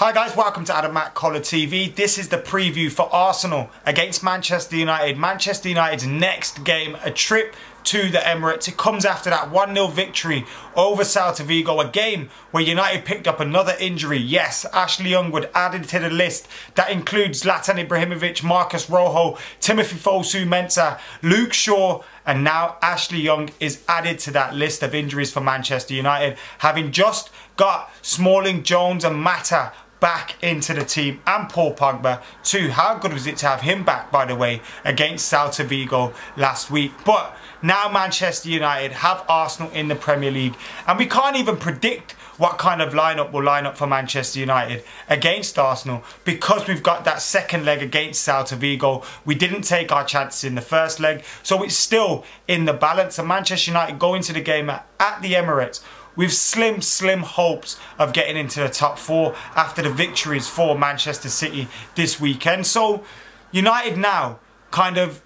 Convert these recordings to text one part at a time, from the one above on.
Hi guys, welcome to McKola TV. This is the preview for Arsenal against Manchester United. Manchester United's next game, a trip to the Emirates. It comes after that 1-0 victory over Celta Vigo, a game where United picked up another injury. Yes, Ashley Young would added to the list. That includes Zlatan Ibrahimovic, Marcus Rojo, Timothy Fosu-Mensah, Luke Shaw, and now Ashley Young is added to that list of injuries for Manchester United, having just got Smalling, Jones and Mata back into the team, and Paul Pogba too. How good was it to have him back, by the way, against Celta Vigo last week? But now Manchester United have Arsenal in the Premier League, and we can't even predict what kind of lineup will line up for Manchester United against Arsenal, because we've got that second leg against Celta Vigo. We didn't take our chances in the first leg, so it's still in the balance. And Manchester United go into the game at the Emirates with slim hopes of getting into the top four after the victories for Manchester City this weekend. So United now kind of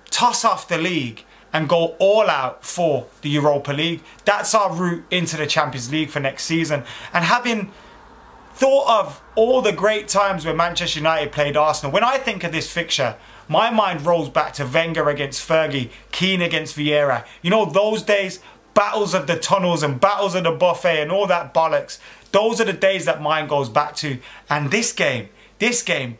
toss off the league and go all out for the Europa League. That's our route into the Champions League for next season. And having thought of all the great times when Manchester United played Arsenal, when I think of this fixture, my mind rolls back to Wenger against Fergie, Keane against Vieira. You know, those days, battles of the tunnels and battles of the buffet and all that bollocks. Those are the days that mine goes back to. And this game,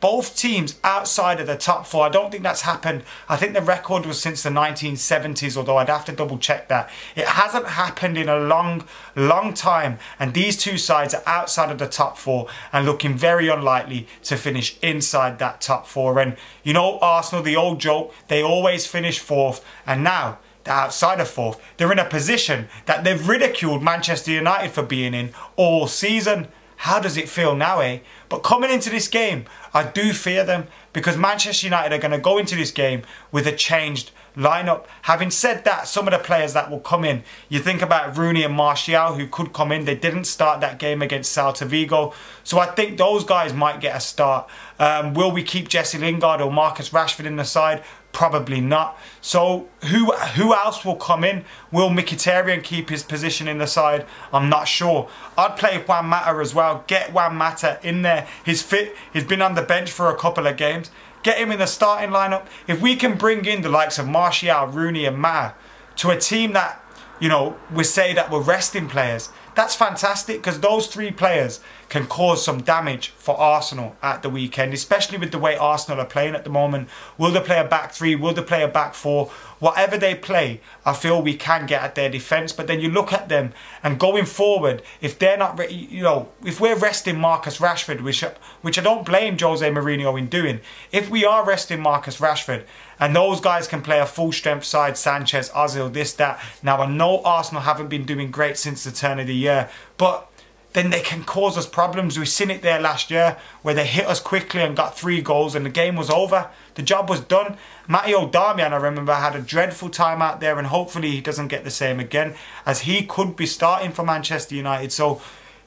both teams outside of the top four. I don't think that's happened. I think the record was since the 1970s, although I'd have to double check that. It hasn't happened in a long time. And these two sides are outside of the top four and looking very unlikely to finish inside that top four. And you know, Arsenal, the old joke, they always finish fourth. And now they're outside of fourth. They're in a position that they've ridiculed Manchester United for being in all season. How does it feel now, eh? But coming into this game, I do fear them, because Manchester United are going to go into this game with a changed lineup. Having said that, some of the players that will come in, you think about Rooney and Martial, who could come in. They didn't start that game against Celta Vigo, so I think those guys might get a start. Will we keep Jesse Lingard or Marcus Rashford in the side? Probably not. So who else will come in? Will Mkhitaryan keep his position in the side? I'm not sure. I'd play Juan Mata as well. Get Juan Mata in there. He's fit. He's been on the bench for a couple of games. Get him in the starting lineup. If we can bring in the likes of Martial, Rooney and Mata to a team that, you know, we say that we're resting players, that's fantastic, because those three players can cause some damage for Arsenal at the weekend, especially with the way Arsenal are playing at the moment. Will they play a back three? Will they play a back four? Whatever they play, I feel we can get at their defence. But then you look at them, and going forward, if they're not, you know, if we're resting Marcus Rashford, which I don't blame Jose Mourinho in doing, if we are resting Marcus Rashford, and those guys can play a full strength side, Sanchez, Ozil, this, that. Now, I know Arsenal haven't been doing great since the turn of the year, but then they can cause us problems. We've seen it there last year, where they hit us quickly and got 3 goals and the game was over. The job was done. Matteo Darmian, I remember, had a dreadful time out there, and hopefully he doesn't get the same again, as he could be starting for Manchester United. So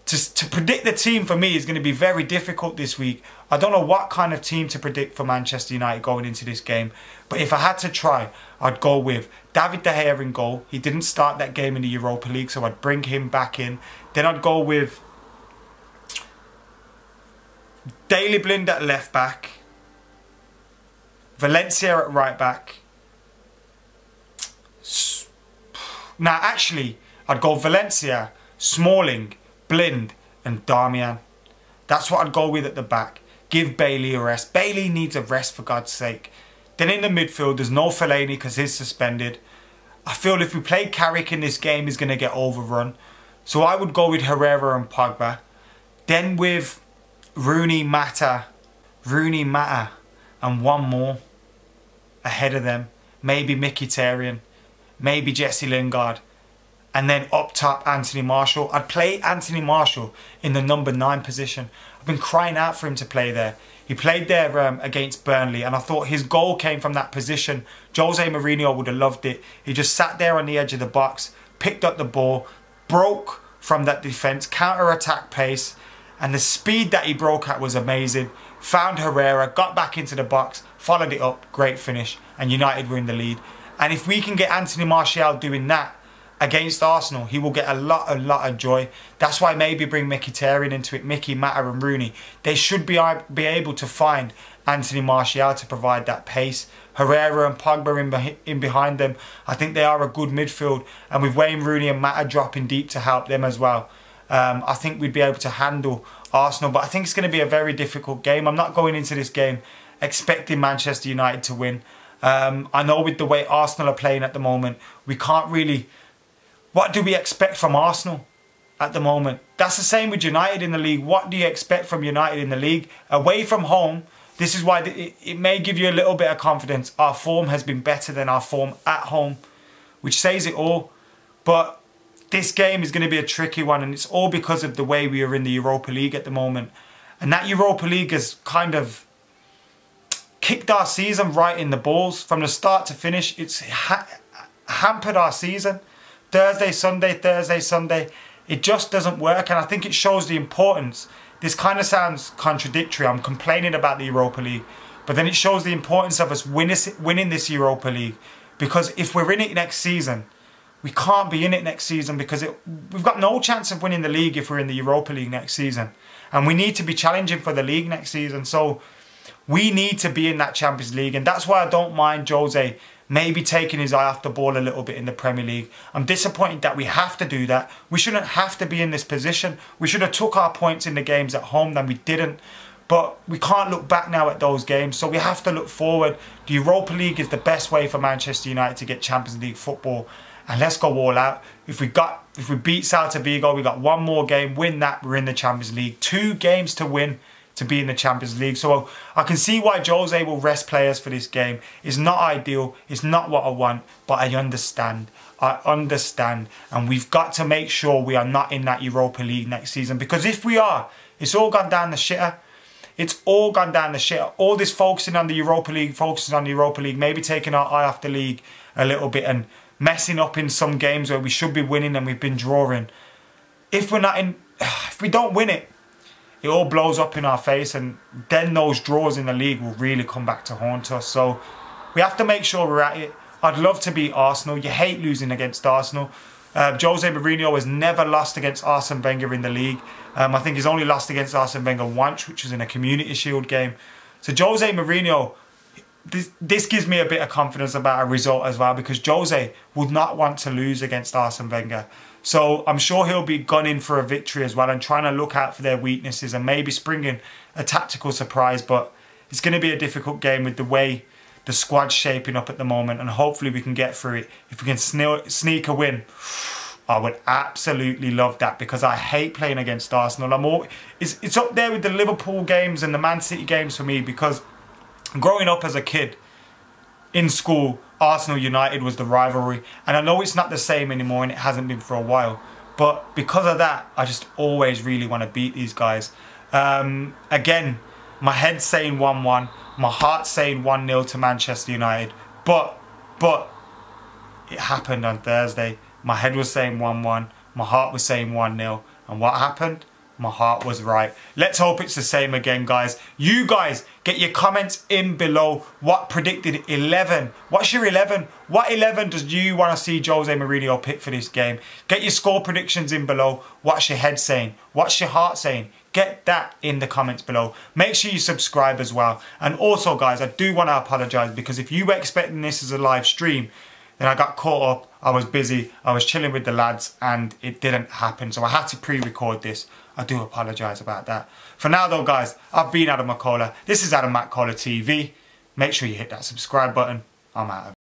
to predict the team for me is going to be very difficult this week. I don't know what kind of team to predict for Manchester United going into this game. But if I had to try, I'd go with David De Gea in goal. He didn't start that game in the Europa League, so I'd bring him back in. Then I'd go with Daley Blind at left back, Valencia at right back. Now, actually, I'd go Valencia, Smalling, Blind and Darmian. That's what I'd go with at the back. Give Bailey a rest. Bailey needs a rest, for God's sake. Then in the midfield, there's no Fellaini because he's suspended. I feel if we play Carrick in this game, he's going to get overrun. So I would go with Herrera and Pogba. Then with Rooney, Mata, and one more ahead of them. Maybe Mkhitaryan, maybe Jesse Lingard. And then up top, Anthony Martial. I'd play Anthony Martial in the number 9 position. I've been crying out for him to play there. He played there against Burnley, and I thought his goal came from that position. Jose Mourinho would have loved it. He just sat there on the edge of the box, picked up the ball, broke from that defence, counter-attack pace, and the speed that he broke at was amazing. Found Herrera, got back into the box, followed it up, great finish, and United were in the lead. And if we can get Anthony Martial doing that, against Arsenal, he will get a lot of joy. That's why maybe bring Mkhitaryan into it, Mickey, Mata and Rooney. They should be able to find Anthony Martial to provide that pace. Herrera and Pogba in behind them. I think they are a good midfield. And with Wayne Rooney and Mata dropping deep to help them as well, I think we'd be able to handle Arsenal. But I think it's going to be a very difficult game. I'm not going into this game expecting Manchester United to win. I know with the way Arsenal are playing at the moment, we can't really... What do we expect from Arsenal at the moment? That's the same with United in the league. What do you expect from United in the league? Away from home, this is why it may give you a little bit of confidence. Our form has been better than our form at home, which says it all. But this game is going to be a tricky one, and it's all because of the way we are in the Europa League at the moment. And that Europa League has kind of kicked our season right in the balls. From the start to finish, it's hampered our season. Thursday, Sunday. It just doesn't work, and I think it shows the importance. This kind of sounds contradictory. I'm complaining about the Europa League, but then it shows the importance of us winning this Europa League. Because if we're in it next season, we can't be in it next season because we've got no chance of winning the league if we're in the Europa League next season. And we need to be challenging for the league next season. So we need to be in that Champions League, and that's why I don't mind Jose maybe taking his eye off the ball a little bit in the Premier League. I'm disappointed that we have to do that. We shouldn't have to be in this position. We should have took our points in the games at home, then we didn't. But we can't look back now at those games, so we have to look forward. The Europa League is the best way for Manchester United to get Champions League football, and let's go all out. If we beat Celta Vigo, we got one more game, win that, we're in the Champions League. 2 games to win to be in the Champions League. So I can see why Jose will rest players for this game. It's not ideal, it's not what I want, but I understand. And we've got to make sure we are not in that Europa League next season, because if we are, it's all gone down the shitter. It's all gone down the shitter. All this focusing on the Europa League, maybe taking our eye off the league a little bit and messing up in some games where we should be winning and we've been drawing. If we don't win it, it all blows up in our face, and then those draws in the league will really come back to haunt us. So we have to make sure we're at it. I'd love to beat Arsenal. You hate losing against Arsenal. Jose Mourinho has never lost against Arsene Wenger in the league. I think he's only lost against Arsene Wenger once, which was in a Community Shield game. So Jose Mourinho, this gives me a bit of confidence about a result as well, because Jose would not want to lose against Arsene Wenger. So I'm sure he'll be gunning for a victory as well and trying to look out for their weaknesses and maybe springing a tactical surprise. But it's going to be a difficult game with the way the squad's shaping up at the moment, and hopefully we can get through it. If we can sneak a win, I would absolutely love that, because I hate playing against Arsenal. It's up there with the Liverpool games and the Man City games for me, because growing up as a kid in school, Arsenal United was the rivalry, and I know it's not the same anymore and it hasn't been for a while, but because of that I just always really want to beat these guys. Again, my head's saying 1-1, my heart's saying 1-0 to Manchester United, but it happened on Thursday. My head was saying 1-1, my heart was saying 1-0, and what happened? My heart was right. Let's hope it's the same again, guys. You guys, get your comments in below. What predicted 11? What's your 11? What 11 does you want to see Jose Mourinho pick for this game? Get your score predictions in below. What's your head saying? What's your heart saying? Get that in the comments below. Make sure you subscribe as well. And also, guys, I do want to apologise, because if you were expecting this as a live stream, then I got caught up. I was busy. I was chilling with the lads and it didn't happen. So I had to pre-record this. I do apologise about that. For now though, guys, I've been Adam McKola. This is Adam McKola TV. Make sure you hit that subscribe button. I'm out of